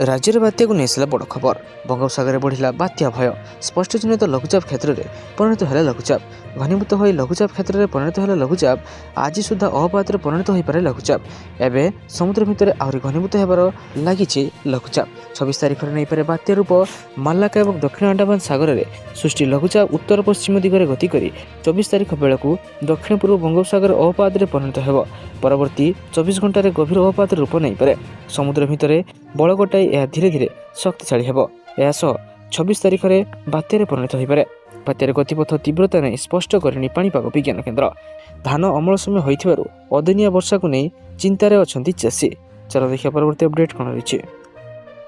राज्य में बात्या को नहीं बड़ खबर। बंगोपसागर बढ़ला बात्या भय। स्पष्ट चिन्हित लघुचाप क्षेत्र में परिणत है लघुचाप। घनीभूत हो लघुचाप क्षेत्र में परिणत है लघुचाप। आज सुधा अवपात परिणत हो पारे लघुचाप। एवं समुद्र भितर आहरी घनीभूत होबार लगी लघुचाप। 26 तारिख में नहीं पारे बात्या रूप। मालाका और दक्षिण अंडमान सागर में सृष्टि लघुचाप उत्तर पश्चिम दिगरे गति कर 24 तारिख बेलू दक्षिण पूर्व बंगोपसागर अवपात परिणत हो। परवर्ती 24 घंटे गभीर अवपात रूप नहीं पारे। समुद्र भितर बल गोटाई यह धीरे धीरे शक्तिशाली हेब। यह 26 तारिख में बात्यारे परिणत हो पारे। बात्यार गतिपथ तीव्रता नहीं स्पष्ट करनी पाणीपाग विज्ञान केन्द्र। धान अमल समय होइथिबारु अदिनिया वर्षा को नहीं चिंतार अच्छा चाषी। चलो देखिए परवर्ती अपडेट कौन रही।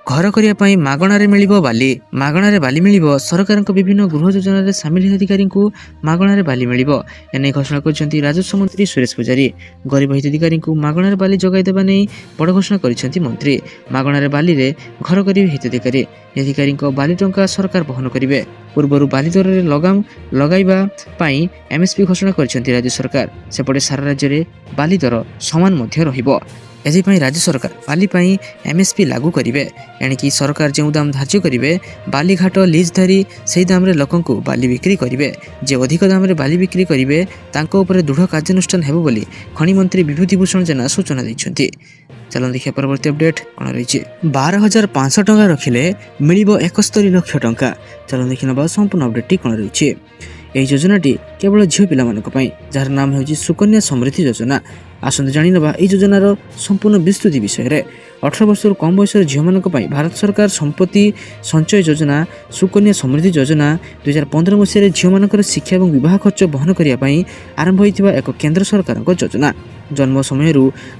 घर करने मागणारे मिलिबो बाली। मागणारे बाली मिलिबो। सरकार विभिन्न गृह योजन सामिल हिताधिकारी मागणारे बाली मिलिबो। एने घोषणा करछंती राजस्व मंत्री सुरेश पुजारी। गरीब हिताधिकारी मागणारे बाली जगाई देबा नै बड़ घोषणा करछंती मंत्री। मागणारे बाली रे घर करिवे हिताधिकारी। हिताधिकारी बाली टंका सरकार बहन करिवे। पूर्व बाली दर रे लगाम लगाइबा पई एमएसपी घोषणा करछंती राज्य सरकार। सेपटे सारा राज्य रे बाली दर समान मध्य रहिबो। एथिपाई राज्य सरकार बाली पाई एमएसपी लागू करिवे। एणिकी सरकार जो दाम धार्य करिवे बाली घाट लीज धारी से दाम रे लोकन को बाली बिक्री करिवे। जे अधिक दाम रे बाली बिक्री करिवे तांको उपरे दृढ़ कार्यानुष्ठान हेबो बोली खनि मंत्री विभूति भूषण जेना सूचना दैछंती। चलो देखिए परवर्ती अपडेट कौन रही। 12,500 टंका रखिले मिलिबो 71 लाख टंका। चलो देखि नबा संपूर्ण अपडेट कौन रही। यह योजनाटी केवल झील पिला जार नाम है सुकन्या समृद्धि योजना। आसंत जानी नबा यह योजनार संपूर्ण विस्तृति विषय में। 18 वर्ष कम बयस झील मान भारत सरकार संपत्ति संचय योजना सुकन्या समृद्धि योजना 2015 मसीह झील मान शिक्षा और विवाह खर्च बहन करने आरंभ होता एक केंद्र सरकार योजना। जन्म समय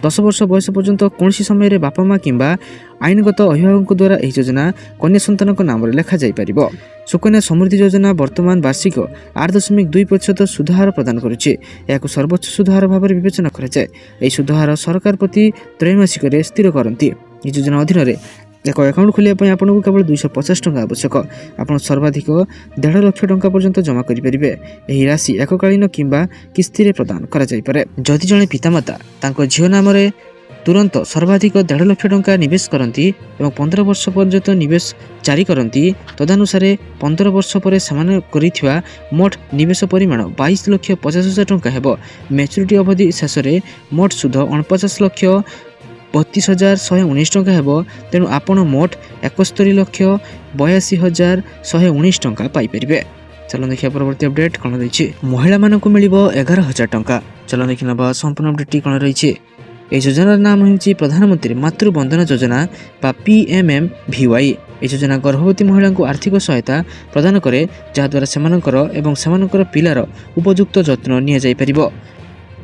10 वर्ष बयस पर्यंत कौन समय बापा माँ किंबा आईनगत अभिभावक द्वारा यह योजना कन्या संतान नाम लेखा जापर। सुकन्या समृद्धि योजना वर्तमान वार्षिक 8.2% सुधार प्रदान करुचे। यह सर्वोच्च सुधार भाव में विवेचना कराए। यह सुधार सरकार प्रति त्रैमासिक स्थिर करती। यह योजना अधीन एक अकाउंट खोलिया आपको केवल 250 टंका आवश्यक। आप सर्वाधिक 1.5 लाख टंका पर्यंत जमा करेंगे। यह राशि एककालीन किंबा किस्ती रे प्रदान कराए। जदि जड़े पितामाता तांको झील नाम तुरंत सर्वाधिक 1.5 लाख टंका निवेश करती और 15 वर्ष पर्यंत निवेश जारी करती तदनुसार 15 वर्ष पर सेमाने करिथिबा मोट निवेश परिमाण 22,50,000 टंका हेबो। मैच्योरिटी अवधि शेष में मोट सुध 49,32,119 टंका हेबो। तेणु आपण मोट 71,82,119 टंका पाइपर। चलो देखिए परवर्ती अपडेट कौन रही। महिला मानक मिलिबो 11,000 टंका। चलो देखि नबा संपूर्ण अपडेट कौन रही। यह योजनार नाम है प्रधानमंत्री मातृ वंदना योजना बा PMMVY। यह योजना गर्भवती महिला को आर्थिक सहायता प्रदान करे जहाद्वारा सेमानकर पिलार उपयुक्त जत्न निया जाय परिबो।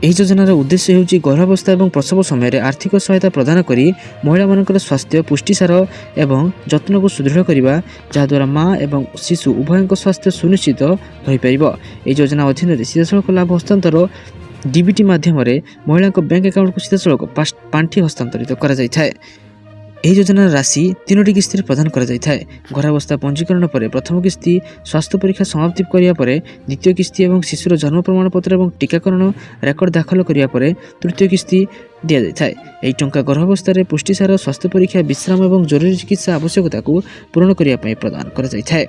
यह योजनार उद्देश्य होउची गर्भावस्था और प्रसव समय आर्थिक सहायता प्रदान करी महिला मानकर स्वास्थ्य पुष्टिसार एवं जत्न को सुदृढ़ करने जहाद्वारा माँ और शिशु उभयों स्वास्थ्य सुनिश्चित रही पारिबो। यह योजना अधीन सीधासलख लाभ हस्तांतर डीबीटी माध्यम महिला बैंक अकाउंट को सीधासलख पांठि हस्तांतरित करा जाय थाए। यह योजनार राशि 3टी किस्ती प्रदान करा जाय थाए। गर्भावस्था पंजीकरण पर प्रथम किस्ती, स्वास्थ्य परीक्षा समाप्ति करिया परे द्वितीय किस्ती और शिशुर जन्म प्रमाणपत्र और टीकाकरण रेकर्ड दाखल करिया परे तृतीय किस्ती दिया जाय थाए। यह टंका गर्भावस्था पुष्टिसार स्वास्थ्य परीक्षा विश्राम और जरूरी चिकित्सा आवश्यकता को पूरण करने प्रदान करा जाय थाए।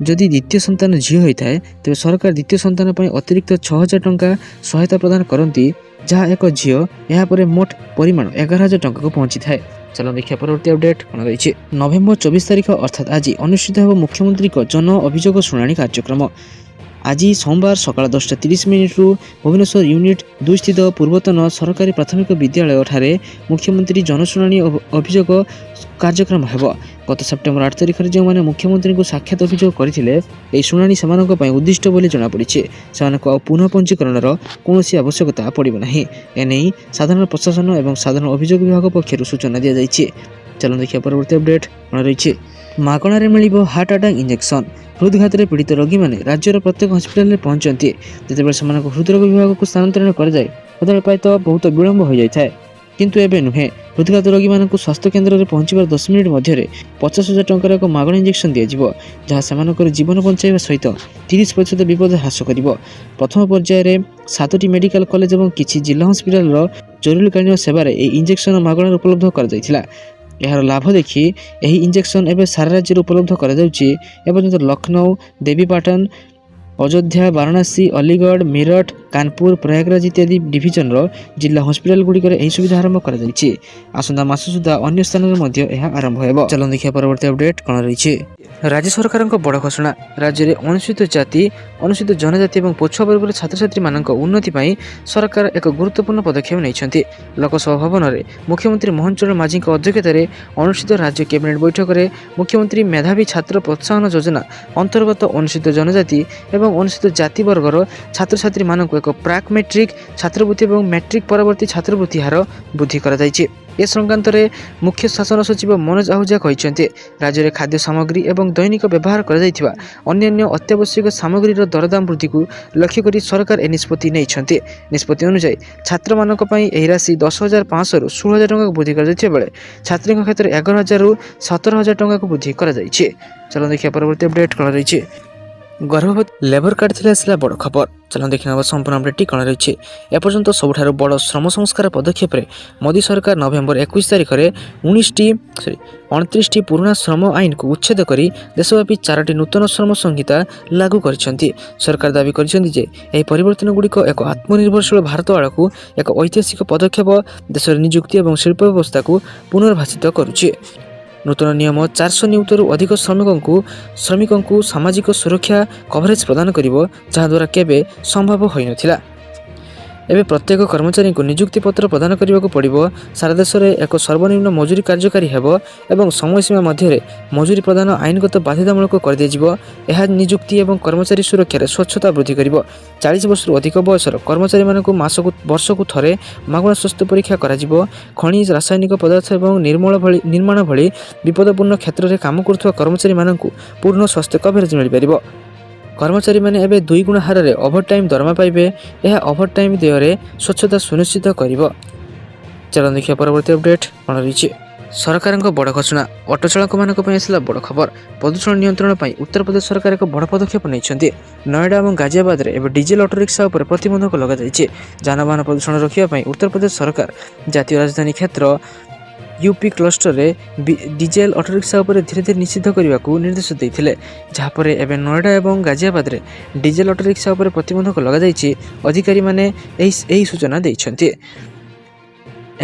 जदि द्वितीय संतान झील होता है तेज सरकार द्वितीय संतान पर अतिरिक्त 6,000 टंका सहायता प्रदान करती जहाँ एक झील यापर मोट परिमाण 11,000 टंका को पहुंची थाए। चलो देखिए परवर्ती अपडेट कौन रही। नवेम्बर 24 तारिख अर्थात आज अनुष्ठित हो मुख्यमंत्री जन अभियोग शुणाणी कार्यक्रम। आज सोमवार सकाल 10:30 भुवनेश्वर यूनिट 2 स्थित पूर्वतन सरकारी प्राथमिक विद्यालय ठारे मुख्यमंत्री जनशुणाणी अभियोग कार्यक्रम हेब। गत सेप्टेम्बर 8 तारिख में जो मैंने मुख्यमंत्री को साक्षात अभियोग करते शुणाणी से उद्दिष्ट बोली जमापड़ी। से पुनः पंजीकरण कौन आवश्यकता पड़ो ना। एने साधारण प्रशासन और साधारण अभियोग विभाग पक्षर सूचना दी जाइए। चलो देखिए परवर्ती अपडेट कौन रही। मागणारे मिलिबो हार्ट अटैक इंजेक्शन। हृदघात पीड़ित रोगी मैंने राज्यर प्रत्येक हस्पिटाल में पहुंचती जितेबाला से हृदरोग विभाग को स्थानांतरण कराए सेतबेले प्रायतः बहुत विलंब हो जाए। किंतु एबे नुहे हृदघात रोगी मानक स्वास्थ्य केन्द्र में पहुंचवार 10 मिनिट मध्य 50,000 टंकार एक मागणा इंजेक्शन दिज्व जहाँ से जीवन बचाइवा सहित 30% विपद ह्रास कर। प्रथम पर्यायर 7टी मेडिकल कॉलेज और किसी जिला हस्पिटाल जरूरीकालीन सेवार इंजेक्शन मागणार उपलब्ध कर। ଏହାର ଲାଭ ଦେଖି ଏହି ଇଞ୍ଜେକ୍ସନ୍ ଏବେ ସାରା ରାଜ୍ୟରେ ଉପଲବ୍ଧ କରାଯାଉଛି। ଏପର୍ଯ୍ୟନ୍ତ ଲକ୍ଷ୍ନୌ, ଦେବୀପାଟନ, ଅଯୋଧ୍ୟା, ବାରାଣାସୀ, ଅଲିଗଡ଼, ମିରଟ, କାନପୁର, ପ୍ରୟାଗରାଜ ଇତ୍ୟାଦି ଡିଭିଜନର ଜିଲ୍ଲା ହସ୍ପିଟାଲଗୁଡ଼ିକରେ ଏହି ସୁବିଧା ଆରମ୍ଭ କରାଯାଇଛି। ଆସନ୍ତା ମାସ ସୁଦ୍ଧା ଅନ୍ୟ ସ୍ଥାନରେ ମଧ୍ୟ ଏହା ଆରମ୍ଭ ହେବ। ଚାଲନ୍ତୁ ଦେଖିବା ପରବର୍ତ୍ତୀ ଅପଡେଟ୍ କ'ଣ ରହିଛି। ରାଜ୍ୟ ସରକାରଙ୍କ ବଡ଼ ଘୋଷଣା। ରାଜ୍ୟରେ ଅନୁସୂଚିତ ଜାତି, ଅନୁସୂଚିତ ଜନଜାତି ଏବଂ ପଛୁଆ ବର୍ଗର ଛାତ୍ରଛାତ୍ରୀମାନଙ୍କ ଉନ୍ନତି ପାଇଁ ସରକାର ଏକ ଗୁରୁତ୍ୱପୂର୍ଣ୍ଣ ପଦକ୍ଷେପ ନେଇଛନ୍ତି। ଲୋକସଭା ଭବନରେ ମୁଖ୍ୟମନ୍ତ୍ରୀ ମୋହନ ଚରଣ ମାଝୀଙ୍କ ଅଧ୍ୟକ୍ଷତାରେ ଅନୁଷ୍ଠିତ ରାଜ୍ୟ କ୍ୟାବିନେଟ୍ ବୈଠକରେ ମୁଖ୍ୟମନ୍ତ୍ରୀ ମେଧାବୀ ଛାତ୍ର ପ୍ରୋତ୍ସାହନ ଯୋଜନା ଅନ୍ତର୍ଗତ ଅନୁସୂଚିତ ଜନଜାତି ଏବଂ ଅନୁସୂଚିତ ଜାତି ବର୍ଗର ଛାତ୍ରଛାତ୍ରୀମାନଙ୍କୁ ଏକ ପ୍ରାକ୍ ମେଟ୍ରିକ୍ ଛାତ୍ରବୃତ୍ତି ଏବଂ ମ୍ୟାଟ୍ରିକ୍ ପରବର୍ତ୍ତୀ ଛାତ୍ରବୃତ୍ତି ହାର ବୃଦ୍ଧି କରାଯାଇଛି। ଏ ସଂକ୍ରାନ୍ତରେ ମୁଖ୍ୟ ଶାସନ ସଚିବ ମନୋଜ ଆହୁଜା କହିଛନ୍ତି, ରାଜ୍ୟରେ ଖାଦ୍ୟ ସାମଗ୍ରୀ ଏବଂ ଦୈନିକ ବ୍ୟବହାର କରାଯାଇଥିବା ଅନ୍ୟାନ୍ୟ ଅତ୍ୟାବଶ୍ୟକ ସାମଗ୍ରୀର ଦରଦାମ ବୃଦ୍ଧିକୁ ଲକ୍ଷ୍ୟ କରି ସରକାର ଏ ନିଷ୍ପତ୍ତି ନେଇଛନ୍ତି। ନିଷ୍ପତ୍ତି ଅନୁଯାୟୀ ଛାତ୍ରମାନଙ୍କ ପାଇଁ ଏହି ରାଶି 10,500ରୁ 16,000 ଟଙ୍କାକୁ ବୃଦ୍ଧି କରାଯାଇଥିବା ବେଳେ ଛାତ୍ରୀଙ୍କ କ୍ଷେତ୍ରରେ 11,000ରୁ 17,000 ଟଙ୍କାକୁ ବୃଦ୍ଧି କରାଯାଇଛି। ଚାଲନ୍ତୁ ଦେଖିବା ପରବର୍ତ୍ତୀ ଅପଡେଟ୍ କ'ଣ ରହିଛି। ଗର୍ଭବତୀ ଲେବର କାର୍ଡ ଥିଲେ ଆସିଲା ବଡ଼ ଖବର। ଚାଲନ୍ତୁ ଦେଖିନେବା ସମ୍ପୂର୍ଣ୍ଣ ଅପଡେଟ୍ଟି କ'ଣ ରହିଛି। ଏପର୍ଯ୍ୟନ୍ତ ସବୁଠାରୁ ବଡ଼ ଶ୍ରମ ସଂସ୍କାର ପଦକ୍ଷେପରେ ମୋଦି ସରକାର ନଭେମ୍ବର 21 ତାରିଖରେ 29ଟି ପୁରୁଣା ଶ୍ରମ ଆଇନକୁ ଉଚ୍ଛେଦ କରି ଦେଶବ୍ୟାପୀ 4ଟି ନୂତନ ଶ୍ରମ ସଂହିତା ଲାଗୁ କରିଛନ୍ତି। ସରକାର ଦାବି କରିଛନ୍ତି ଯେ ଏହି ପରିବର୍ତ୍ତନଗୁଡ଼ିକ ଏକ ଆତ୍ମନିର୍ଭରଶୀଳ ଭାରତ ଆଡ଼କୁ ଏକ ଐତିହାସିକ ପଦକ୍ଷେପ ଦେଶର ନିଯୁକ୍ତି ଏବଂ ଶିଳ୍ପ ବ୍ୟବସ୍ଥାକୁ ପୁନର୍ଭାଷିତ କରୁଛି। ନୂତନ ନିୟମ 400 ନିୟୁତରୁ ଅଧିକ ଶ୍ରମିକଙ୍କୁ ସାମାଜିକ ସୁରକ୍ଷା କଭରେଜ ପ୍ରଦାନ କରିବ, ଯାହାଦ୍ୱାରା କେବେ ସମ୍ଭବ ହୋଇନଥିଲା। ଏବେ ପ୍ରତ୍ୟେକ କର୍ମଚାରୀଙ୍କୁ ନିଯୁକ୍ତି ପତ୍ର ପ୍ରଦାନ କରିବାକୁ ପଡ଼ିବ। ସାରା ଦେଶରେ ଏକ ସର୍ବନିମ୍ନ ମଜୁରୀ କାର୍ଯ୍ୟକାରୀ ହେବ ଏବଂ ସମୟସୀମା ମଧ୍ୟରେ ମଜୁରୀ ପ୍ରଦାନ ଆଇନଗତ ବାଧ୍ୟତାମୂଳକ କରିଦିଆଯିବ। ଏହା ନିଯୁକ୍ତି ଏବଂ କର୍ମଚାରୀ ସୁରକ୍ଷାରେ ସ୍ୱଚ୍ଛତା ବୃଦ୍ଧି କରିବ। 40 ବର୍ଷରୁ ଅଧିକ ବୟସର କର୍ମଚାରୀମାନଙ୍କୁ ବର୍ଷକୁ ଥରେ ମାଗଣା ସ୍ୱାସ୍ଥ୍ୟ ପରୀକ୍ଷା କରାଯିବ। ଖଣି, ରାସାୟନିକ ପଦାର୍ଥ ଏବଂ ନିର୍ମାଣ ଭଳି ବିପଦପୂର୍ଣ୍ଣ କ୍ଷେତ୍ରରେ କାମ କରୁଥିବା କର୍ମଚାରୀମାନଙ୍କୁ ପୂର୍ଣ୍ଣ ସ୍ୱାସ୍ଥ୍ୟ କଭରେଜ ମିଳିପାରିବ। କର୍ମଚାରୀମାନେ ଏବେ 2 ଗୁଣ ହାରରେ ଓଭରଟାଇମ୍ ଦରମା ପାଇବେ। ଏହା ଓଭରଟାଇମ୍ ଦେୟରେ ସ୍ୱଚ୍ଛତା ସୁନିଶ୍ଚିତ କରିବ। ଚାଲନ୍ତୁ ଦେଖିବା ପରବର୍ତ୍ତୀ ଅପଡେଟ୍ କ'ଣ ରହିଛି। ସରକାରଙ୍କ ବଡ଼ ଘୋଷଣା। ଅଟୋ ଚାଳକମାନଙ୍କ ପାଇଁ ଆସିଲା ବଡ଼ ଖବର। ପ୍ରଦୂଷଣ ନିୟନ୍ତ୍ରଣ ପାଇଁ ଉତ୍ତରପ୍ରଦେଶ ସରକାର ଏକ ବଡ଼ ପଦକ୍ଷେପ ନେଇଛନ୍ତି। ନଏଡା ଏବଂ ଗାଜିଆବାଦରେ ଏବେ ଡିଜେଲ ଅଟୋ ରିକ୍ସା ଉପରେ ପ୍ରତିବନ୍ଧକ ଲଗାଯାଇଛି। ଯାନବାହନ ପ୍ରଦୂଷଣ ରୋକିବା ପାଇଁ ଉତ୍ତରପ୍ରଦେଶ ସରକାର ଜାତୀୟ ରାଜଧାନୀ କ୍ଷେତ୍ର ୟୁପି କ୍ଲଷ୍ଟରରେ ଡିଜେଲ ଅଟୋରିକ୍ସା ଉପରେ ଧୀରେ ଧୀରେ ନିଷିଦ୍ଧ କରିବାକୁ ନିର୍ଦ୍ଦେଶ ଦେଇଥିଲେ, ଯାହାପରେ ଏବେ ନଏଡା ଏବଂ ଗାଜିଆବାଦରେ ଡିଜେଲ ଅଟୋରିକ୍ସା ଉପରେ ପ୍ରତିବନ୍ଧକ ଲଗାଯାଇଛି। ଅଧିକାରୀମାନେ ଏହି ସୂଚନା ଦେଇଛନ୍ତି।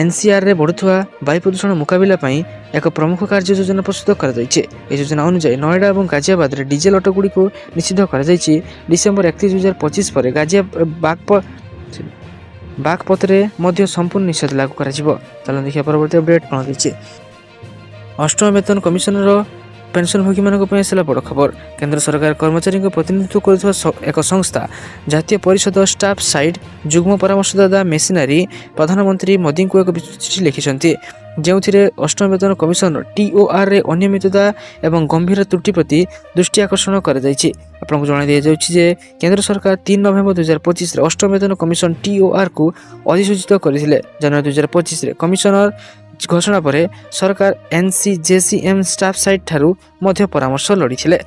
ଏନ୍ସିଆରରେ ବଢ଼ୁଥିବା ବାୟୁ ପ୍ରଦୂଷଣ ମୁକାବିଲା ପାଇଁ ଏକ ପ୍ରମୁଖ କାର୍ଯ୍ୟ ଯୋଜନା ପ୍ରସ୍ତୁତ କରାଯାଇଛି। ଏହି ଯୋଜନା ଅନୁଯାୟୀ ନଏଡା ଏବଂ ଗାଜିଆବାଦରେ ଡିଜେଲ ଅଟୋଗୁଡ଼ିକୁ ନିଷିଦ୍ଧ କରାଯାଇଛି। ଡିସେମ୍ବର 31, 2025 ପରେ ବାଗପତରେ ମଧ୍ୟ ସମ୍ପୂର୍ଣ୍ଣ ନିଷେଧ ଲାଗୁ କରାଯିବ। ଚାଲନ୍ତୁ ଦେଖିବା ପରବର୍ତ୍ତୀ ଅପଡେଟ୍ କ'ଣ ରହିଛି। ଅଷ୍ଟମ ବେତନ କମିଶନର ପେନ୍ସନଭୋଗୀମାନଙ୍କ ପାଇଁ ଆସିଲା ବଡ଼ ଖବର। କେନ୍ଦ୍ର ସରକାର କର୍ମଚାରୀଙ୍କ ପ୍ରତିନିଧିତ୍ୱ କରୁଥିବା ଏକ ସଂସ୍ଥା ଜାତୀୟ ପରିଷଦ ଷ୍ଟାଫ୍ ସାଇଡ୍ ଯୁଗ୍ମ ପରାମର୍ଶଦାତା ମେସିନାରୀ ପ୍ରଧାନମନ୍ତ୍ରୀ ମୋଦିଙ୍କୁ ଏକ ଚିଠି ଲିଖିଛନ୍ତି, ଯେଉଁଥିରେ ଅଷ୍ଟମ ବେତନ କମିଶନର TORରେ ଅନିୟମିତତା ଏବଂ ଗମ୍ଭୀର ତ୍ରୁଟି ପ୍ରତି ଦୃଷ୍ଟି ଆକର୍ଷଣ କରାଯାଇଛି। ଆପଣଙ୍କୁ ଜଣାଇ ଦିଆଯାଉଛି ଯେ କେନ୍ଦ୍ର ସରକାର 3 ନଭେମ୍ବର 2025ରେ ଅଷ୍ଟମ ବେତନ କମିଶନ TORକୁ ଅଧିସୂଚିତ କରିଥିଲେ। ଜାନୁଆରୀ 2025ରେ କମିଶନର ଘୋଷଣା ପରେ ସରକାର NCJCM ଷ୍ଟାଫ୍ ସାଇଟ୍ ଠାରୁ ମଧ୍ୟ ପରାମର୍ଶ ଲୋଡ଼ିଥିଲେ।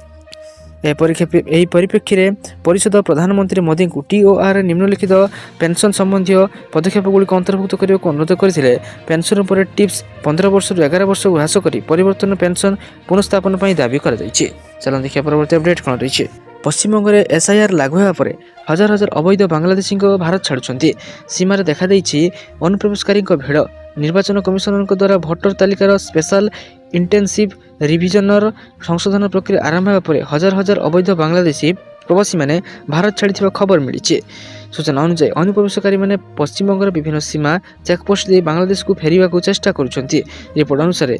ଏହି ପରିପ୍ରେକ୍ଷୀରେ ପରିଷଦ ପ୍ରଧାନମନ୍ତ୍ରୀ ମୋଦିଙ୍କୁ TOR ନିମ୍ନଲିଖିତ ପେନ୍ସନ ସମ୍ବନ୍ଧୀୟ ପଦକ୍ଷେପଗୁଡ଼ିକ ଅନ୍ତର୍ଭୁକ୍ତ କରିବାକୁ ଅନୁରୋଧ କରିଥିଲେ। ପେନ୍ସନ ଉପରେ ଟିପ୍ସ 15 ବର୍ଷରୁ 11 ବର୍ଷକୁ ହ୍ରାସ କରି ପରିବର୍ତ୍ତନ ପେନ୍ସନ ପୁନଃସ୍ଥାପନ ପାଇଁ ଦାବି କରାଯାଇଛି। ଚାଲନ୍ତୁ ଦେଖିବା ପରବର୍ତ୍ତୀ ଅପଡେଟ୍ କ'ଣ ରହିଛି। ପଶ୍ଚିମବଙ୍ଗରେ SIR ଲାଗୁ ହେବା ପରେ ହଜାର ହଜାର ଅବୈଧ ବାଂଲାଦେଶୀଙ୍କ ଭାରତ ଛାଡ଼ୁଛନ୍ତି। ସୀମାରେ ଦେଖାଦେଇଛି ଅନୁପ୍ରବେଶକାରୀଙ୍କ ଭିଡ଼। ନିର୍ବାଚନ କମିଶନରଙ୍କ ଦ୍ୱାରା ଭୋଟର ତାଲିକାର ସ୍ପେଶାଲ ଇଣ୍ଟେନ୍ସିଭ୍ ରିଭିଜନର ସଂଶୋଧନ ପ୍ରକ୍ରିୟା ଆରମ୍ଭ ହେବା ପରେ ହଜାର ହଜାର ଅବୈଧ ବାଂଲାଦେଶୀ ପ୍ରବାସୀମାନେ ଭାରତ ଛାଡ଼ିଥିବା ଖବର ମିଳିଛି। ସୂଚନା ଅନୁଯାୟୀ ଅନୁପ୍ରବେଶକାରୀମାନେ ପଶ୍ଚିମବଙ୍ଗର ବିଭିନ୍ନ ସୀମା ଚେକପୋଷ୍ଟ ଦେଇ ବାଂଲାଦେଶକୁ ଫେରିବାକୁ ଚେଷ୍ଟା କରୁଛନ୍ତି। ରିପୋର୍ଟ ଅନୁସାରେ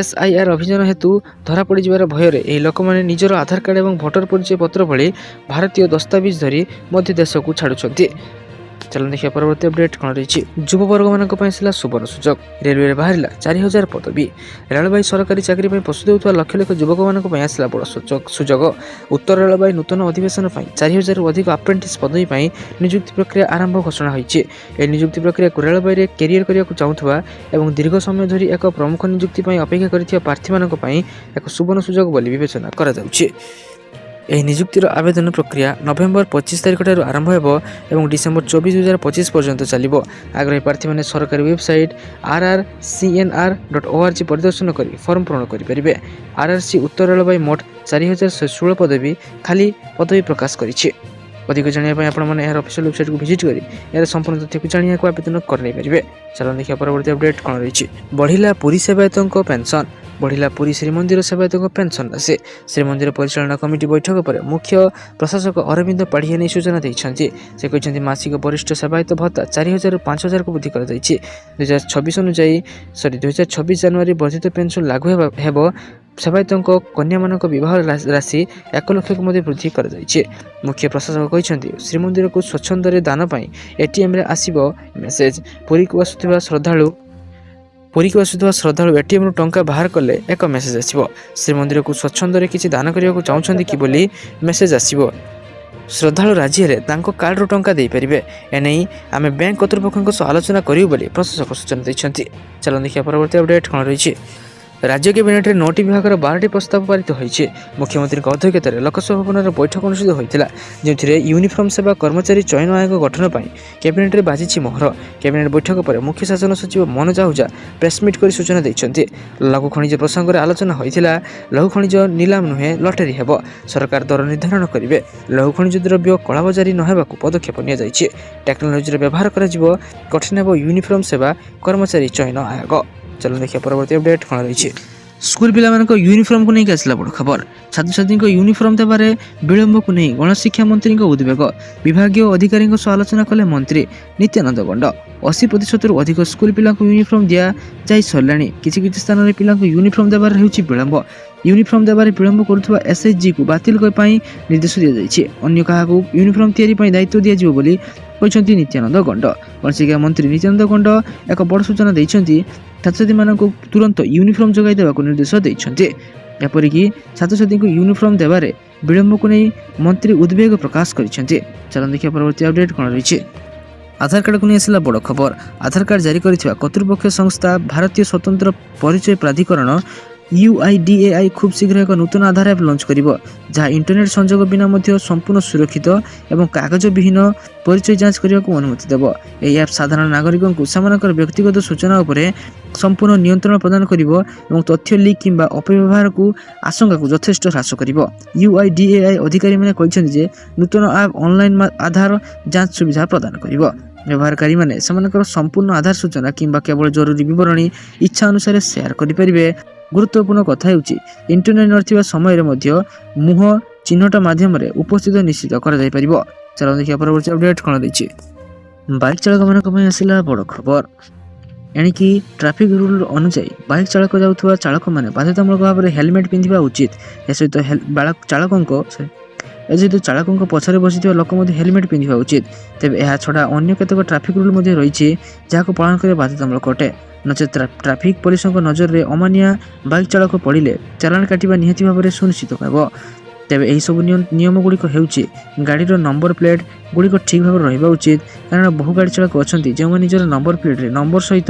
SIR ଅଭିଯାନ ହେତୁ ଧରାପଡ଼ିଯିବାର ଭୟରେ ଏହି ଲୋକମାନେ ନିଜର ଆଧାର କାର୍ଡ଼ ଏବଂ ଭୋଟର ପରିଚୟ ପତ୍ର ଭଳି ଭାରତୀୟ ଦସ୍ତାବିଜ ଧରି ମଧ୍ୟ ଦେଶକୁ ଛାଡ଼ୁଛନ୍ତି। ଚାଲନ୍ତୁ ଦେଖିବା ପରବର୍ତ୍ତୀ ଅପଡେଟ୍ କ'ଣ ରହିଛି। ଯୁବବର୍ଗମାନଙ୍କ ପାଇଁ ଆସିଲା ସୁବର୍ଣ୍ଣ ସୁଯୋଗ। ରେଲୱେରେ ବାହାରିଲା 4,000 ପଦବୀ। ରେଳବାଇ ସରକାରୀ ଚାକିରି ପାଇଁ ପ୍ରସ୍ତୁତ ହେଉଥିବା ଲକ୍ଷ ଲକ୍ଷ ଯୁବକମାନଙ୍କ ପାଇଁ ଆସିଲା ବଡ଼ ସୁଯୋଗ। ଉତ୍ତର ରେଳବାଇ ନୂତନ ଅଧିବେଶନ ପାଇଁ 4,000ରୁ ଅଧିକ ଆପ୍ରେଣ୍ଟିସ୍ ପଦବୀ ପାଇଁ ନିଯୁକ୍ତି ପ୍ରକ୍ରିୟା ଆରମ୍ଭ ଘୋଷଣା ହୋଇଛି। ଏହି ନିଯୁକ୍ତି ପ୍ରକ୍ରିୟାକୁ ରେଳବାଇରେ କ୍ୟାରିୟର କରିବାକୁ ଚାହୁଁଥିବା ଏବଂ ଦୀର୍ଘ ସମୟ ଧରି ଏକ ପ୍ରମୁଖ ନିଯୁକ୍ତି ପାଇଁ ଅପେକ୍ଷା କରିଥିବା ପ୍ରାର୍ଥୀମାନଙ୍କ ପାଇଁ ଏକ ସୁବର୍ଣ୍ଣ ସୁଯୋଗ ବୋଲି ବିବେଚନା କରାଯାଉଛି। ଏହି ନିଯୁକ୍ତିର ଆବେଦନ ପ୍ରକ୍ରିୟା ନଭେମ୍ବର 25 ତାରିଖଠାରୁ ଆରମ୍ଭ ହେବ ଏବଂ ଡିସେମ୍ବର 24 2025 ପର୍ଯ୍ୟନ୍ତ ଚାଲିବ। ଆଗ୍ରହୀ ପ୍ରାର୍ଥୀମାନେ ସରକାରୀ ୱେବସାଇଟ୍ rrcnr.org ପରିଦର୍ଶନ କରି ଫର୍ମ ପୂରଣ କରିପାରିବେ। RRC ଉତ୍ତର ରେଳବାଇ ମୋଟ 4016 ପଦବୀ ଖାଲି ପଦବୀ ପ୍ରକାଶ କରିଛି। ଅଧିକ ଜାଣିବା ପାଇଁ ଆପଣମାନେ ଏହାର ଅଫିସିଆଲ ୱେବସାଇଟକୁ ଭିଜିଟ୍ କରି ଏହାର ସମ୍ପୂର୍ଣ୍ଣ ତଥ୍ୟକୁ ଜାଣିବାକୁ ଆବେଦନ କରିନେଇପାରିବେ। ଚାଲନ୍ତୁ ଦେଖିବା ପରବର୍ତ୍ତୀ ଅପଡେଟ୍ କ'ଣ ରହିଛି। ବଢ଼ିଲା ପୁରୀ ସେବାୟତଙ୍କ ପେନ୍ସନ୍। ବଢ଼ିଲା ପୁରୀ ଶ୍ରୀମନ୍ଦିର ସେବାୟତଙ୍କ ପେନ୍ସନ୍ ରାଶି। ଶ୍ରୀମନ୍ଦିର ପରିଚାଳନା କମିଟି ବୈଠକ ପରେ ମୁଖ୍ୟ ପ୍ରଶାସକ ଅରବିନ୍ଦ ପାଢ଼ିଆ ନେଇ ସୂଚନା ଦେଇଛନ୍ତି। ସେ କହିଛନ୍ତି ମାସିକ ବରିଷ୍ଠ ସେବାୟତ ଭତ୍ତା 4000ରୁ 5000କୁ ବୃଦ୍ଧି କରାଯାଇଛି। 2026 ଜାନୁଆରୀ ବର୍ଦ୍ଧିତ ପେନ୍ସନ୍ ଲାଗୁ ହେବ। ସେବାୟତଙ୍କ କନ୍ୟାମାନଙ୍କ ବିବାହ ରାଶି 1 ଲକ୍ଷକୁ ମଧ୍ୟ ବୃଦ୍ଧି କରାଯାଇଛି। ମୁଖ୍ୟ ପ୍ରଶାସକ କହିଛନ୍ତି ଶ୍ରୀମନ୍ଦିରକୁ ସ୍ୱଚ୍ଛନ୍ଦରେ ଦାନ ପାଇଁ ATMରେ ଆସିବ ମେସେଜ। ପୁରୀକୁ ଆସୁଥିବା ଶ୍ରଦ୍ଧାଳୁ ATMରୁ ଟଙ୍କା ବାହାର କଲେ ଏକ ମେସେଜ ଆସିବ। ଶ୍ରୀମନ୍ଦିରକୁ ସ୍ୱଚ୍ଛନ୍ଦରେ କିଛି ଦାନ କରିବାକୁ ଚାହୁଁଛନ୍ତି କି ବୋଲି ମେସେଜ ଆସିବ। ଶ୍ରଦ୍ଧାଳୁ ରାଜି ହେଲେ ତାଙ୍କ କାର୍ଡରୁ ଟଙ୍କା ଦେଇପାରିବେ। ଏନେଇ ଆମେ ବ୍ୟାଙ୍କ କର୍ତ୍ତୃପକ୍ଷଙ୍କ ସହ ଆଲୋଚନା କରିବୁ ବୋଲି ପ୍ରଶାସକ ସୂଚନା ଦେଇଛନ୍ତି। ଚାଲନ୍ତୁ ଦେଖିବା ପରବର୍ତ୍ତୀ ଅପଡେଟ୍ କ'ଣ ରହିଛି। ରାଜ୍ୟ କ୍ୟାବିନେଟ୍ରେ 9ଟି ବିଭାଗର 12ଟି ପ୍ରସ୍ତାବ ପାରିତ ହୋଇଛି। ମୁଖ୍ୟମନ୍ତ୍ରୀଙ୍କ ଅଧ୍ୟକ୍ଷତାରେ ଲୋକସଭା ଭବନରେ ବୈଠକ ଅନୁଷ୍ଠିତ ହୋଇଥିଲା, ଯେଉଁଥିରେ ୟୁନିଫର୍ମ ସେବା କର୍ମଚାରୀ ଚୟନ ଆୟୋଗ ଗଠନ ପାଇଁ କ୍ୟାବିନେଟ୍ରେ ବାଜିଛି ମୋହର। କ୍ୟାବିନେଟ୍ ବୈଠକ ପରେ ମୁଖ୍ୟ ଶାସନ ସଚିବ ମନୋଜ ଆହୁଜା ପ୍ରେସମିଟ୍ କରି ସୂଚନା ଦେଇଛନ୍ତି। ଲଘୁ ଖଣିଜ ପ୍ରସଙ୍ଗରେ ଆଲୋଚନା ହୋଇଥିଲା। ଲଘୁ ଖଣିଜ ନିଲାମ ନୁହେଁ, ଲଟେରୀ ହେବ। ସରକାର ଦର ନିର୍ଦ୍ଧାରଣ କରିବେ। ଲଘୁ ଖଣିଜ ଦ୍ରବ୍ୟ କଳାବଜାରୀ ନ ହେବାକୁ ପଦକ୍ଷେପ ନିଆଯାଇଛି। ଟେକ୍ନୋଲୋଜିର ବ୍ୟବହାର କରାଯିବ। ଗଠନ ହେବ ୟୁନିଫର୍ମ ସେବା କର୍ମଚାରୀ ଚୟନ ଆୟୋଗ। ଚାଲନ୍ତୁ ଦେଖିବା ପରବର୍ତ୍ତୀ ଅପଡେଟ୍ କ'ଣ ରହିଛି। ସ୍କୁଲ ପିଲାମାନଙ୍କ ୟୁନିଫର୍ମକୁ ନେଇକି ଆସିଲା ବଡ଼ ଖବର। ଛାତ୍ରଛାତ୍ରୀଙ୍କ ୟୁନିଫର୍ମ ଦେବାରେ ବିଳମ୍ବକୁ ନେଇ ଗଣଶିକ୍ଷା ମନ୍ତ୍ରୀଙ୍କ ଉଦ୍ବେଗ। ବିଭାଗୀୟ ଅଧିକାରୀଙ୍କ ସହ ଆଲୋଚନା କଲେ ମନ୍ତ୍ରୀ ନିତ୍ୟାନନ୍ଦ ଗଣ୍ଡ। 80%ରୁ ଅଧିକ ସ୍କୁଲ ପିଲାଙ୍କୁ ୟୁନିଫର୍ମ ଦିଆଯାଇ ସାରିଲାଣି। କିଛି ସ୍ଥାନରେ ପିଲାଙ୍କୁ ୟୁନିଫର୍ମ ଦେବାରେ ହେଉଛି ବିଳମ୍ବ। ୟୁନିଫର୍ମ ଦେବାରେ ବିଳମ୍ବ କରୁଥିବା SHGକୁ ବାତିଲ ପାଇଁ ନିର୍ଦ୍ଦେଶ ଦିଆଯାଇଛି। ଅନ୍ୟ କାହାକୁ ୟୁନିଫର୍ମ ତିଆରି ପାଇଁ ଦାୟିତ୍ୱ ଦିଆଯିବ ବୋଲି କହିଛନ୍ତି ନିତ୍ୟାନନ୍ଦ ଗଣ୍ଡ। ଗଣଶିକ୍ଷା ମନ୍ତ୍ରୀ ନିତ୍ୟାନନ୍ଦ ଗଣ୍ଡ ଏକ ବଡ଼ ସୂଚନା ଦେଇଛନ୍ତି। ଛାତ୍ରଛାତ୍ରୀମାନଙ୍କୁ ତୁରନ୍ତ ୟୁନିଫର୍ମ ଯୋଗାଇ ଦେବାକୁ ନିର୍ଦ୍ଦେଶ ଦେଇଛନ୍ତି। ଏପରିକି ଛାତ୍ରଛାତ୍ରୀଙ୍କୁ ୟୁନିଫର୍ମ ଦେବାରେ ବିଳମ୍ବକୁ ନେଇ ମନ୍ତ୍ରୀ ଉଦ୍ବେଗ ପ୍ରକାଶ କରିଛନ୍ତି। ଚାଲନ୍ତୁ ଦେଖିବା ପରବର୍ତ୍ତୀ ଅପଡେଟ୍ କ'ଣ ରହିଛି। ଆଧାର କାର୍ଡକୁ ନେଇ ଆସିଲା ବଡ଼ ଖବର। ଆଧାର କାର୍ଡ ଜାରି କରିଥିବା କର୍ତ୍ତୃପକ୍ଷ ସଂସ୍ଥା ଭାରତୀୟ ସ୍ୱତନ୍ତ୍ର ପରିଚୟ ପ୍ରାଧିକରଣ UIDAI ଖୁବ୍ ଶୀଘ୍ର ଏକ ନୂତନ ଆଧାର ଆପ୍ ଲଞ୍ଚ କରିବ, ଯାହା ଇଣ୍ଟରନେଟ୍ ସଂଯୋଗ ବିନା ମଧ୍ୟ ସମ୍ପୂର୍ଣ୍ଣ ସୁରକ୍ଷିତ ଏବଂ କାଗଜବିହୀନ ପରିଚୟ ଯାଞ୍ଚ କରିବାକୁ ଅନୁମତି ଦେବ। ଏହି ଆପ୍ ସାଧାରଣ ନାଗରିକଙ୍କୁ ସେମାନଙ୍କର ବ୍ୟକ୍ତିଗତ ସୂଚନା ଉପରେ ସମ୍ପୂର୍ଣ୍ଣ ନିୟନ୍ତ୍ରଣ ପ୍ରଦାନ କରିବ ଏବଂ ତଥ୍ୟ ଲିକ୍ କିମ୍ବା ଅପବ୍ୟବହାରକୁ ଆଶଙ୍କାକୁ ଯଥେଷ୍ଟ ହ୍ରାସ କରିବ। UIDAI ଅଧିକାରୀମାନେ କହିଛନ୍ତି ଯେ ନୂତନ ଆପ୍ ଅନଲାଇନ୍ ଆଧାର ଯାଞ୍ଚ ସୁବିଧା ପ୍ରଦାନ କରିବ। ବ୍ୟବହାରକାରୀମାନେ ସେମାନଙ୍କର ସମ୍ପୂର୍ଣ୍ଣ ଆଧାର ସୂଚନା କିମ୍ବା କେବଳ ଜରୁରୀ ବିବରଣୀ ଇଚ୍ଛା ଅନୁସାରେ ସେୟାର କରିପାରିବେ। ଗୁରୁତ୍ୱପୂର୍ଣ୍ଣ କଥା ହେଉଛି ଇଣ୍ଟରନେଟ୍ ନଥିବା ସମୟରେ ମଧ୍ୟ ମୁହଁ ଚିହ୍ନଟ ମାଧ୍ୟମରେ ଉପସ୍ଥିତ ନିଶ୍ଚିତ କରାଯାଇପାରିବ। ଚାଲନ୍ତୁ ଦେଖିବା ପରବର୍ତ୍ତୀ ଅପଡେଟ୍ କ'ଣ ରହିଛି। ବାଇକ୍ ଚାଳକମାନଙ୍କ ପାଇଁ ଆସିଲା ବଡ଼ ଖବର। ଏଣିକି ଟ୍ରାଫିକ୍ ରୁଲ୍ ଅନୁଯାୟୀ ବାଇକ୍ ଚାଳକ ଯାଉଥିବା ଚାଳକମାନେ ବାଧ୍ୟତାମୂଳକ ଭାବରେ ହେଲମେଟ୍ ପିନ୍ଧିବା ଉଚିତ। ଏସହିତ ଚାଳକଙ୍କ ପଛରେ ବସିଥିବା ଲୋକ ମଧ୍ୟ ହେଲମେଟ୍ ପିନ୍ଧିବା ଉଚିତ। ତେବେ ଏହା ଛଡ଼ା ଅନ୍ୟ କେତେକ ଟ୍ରାଫିକ୍ ରୁଲ୍ ମଧ୍ୟ ରହିଛି, ଯାହାକୁ ପାଳନ କରିବା ବାଧ୍ୟତାମୂଳକ ଅଟେ। ନଚେତ୍ ଟ୍ରାଫିକ୍ ପୋଲିସଙ୍କ ନଜରରେ ଅମାନିଆ ବାଇକ୍ ଚାଳକ ପଡ଼ିଲେ ଚାଲାଣ କାଟିବା ନିହାତି ଭାବରେ ସୁନିଶ୍ଚିତ ହେବ। ତେବେ ଏହିସବୁ ନିୟମଗୁଡ଼ିକ ହେଉଛି ଗାଡ଼ିର ନମ୍ବର ପ୍ଲେଟ୍ ଗୁଡ଼ିକ ଠିକ୍ ଭାବରେ ରହିବା ଉଚିତ, କାରଣ ବହୁ ଗାଡ଼ି ଚାଳକ ଅଛନ୍ତି ଯେଉଁମାନେ ନିଜର ନମ୍ବର ପ୍ଲେଟ୍ରେ ନମ୍ବର ସହିତ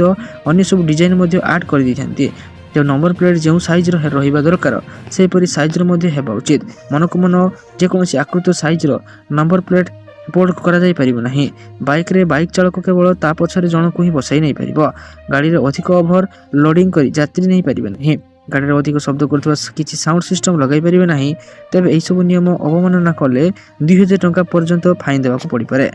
ଅନ୍ୟ ସବୁ ଡିଜାଇନ୍ ମଧ୍ୟ ଆଡ଼୍ କରିଦେଇଥାନ୍ତି। ତେଣୁ ନମ୍ବର ପ୍ଲେଟ୍ ଯେଉଁ ସାଇଜ୍ର ରହିବା ଦରକାର ସେହିପରି ସାଇଜ୍ର ମଧ୍ୟ ହେବା ଉଚିତ। ମନକୁ ମନ ଯେକୌଣସି ଆକୃତ ସାଇଜ୍ର ନମ୍ବର ପ୍ଲେଟ୍ ବୋର୍ଡ କରାଯାଇପାରିବ ନାହିଁ। ବାଇକ୍ରେ ବାଇକ୍ ଚାଳକ କେବଳ ତା ପଛରେ ଜଣକୁ ହିଁ ବସାଇ ନେଇପାରିବ। ଗାଡ଼ିରେ ଅଧିକ ଓଭର ଲୋଡିଂ କରି ଯାତ୍ରୀ ନେଇପାରିବେ ନାହିଁ। ଗାଡ଼ିରେ ଅଧିକ ଶବ୍ଦ କରୁଥିବା କିଛି ସାଉଣ୍ଡ ସିଷ୍ଟମ ଲଗାଇ ପାରିବେ ନାହିଁ। ତେବେ ଏହିସବୁ ନିୟମ ଅବମାନନା କଲେ 2000 ଟଙ୍କା ପର୍ଯ୍ୟନ୍ତ ଫାଇନ୍ ଦେବାକୁ ପଡ଼ିପାରେ।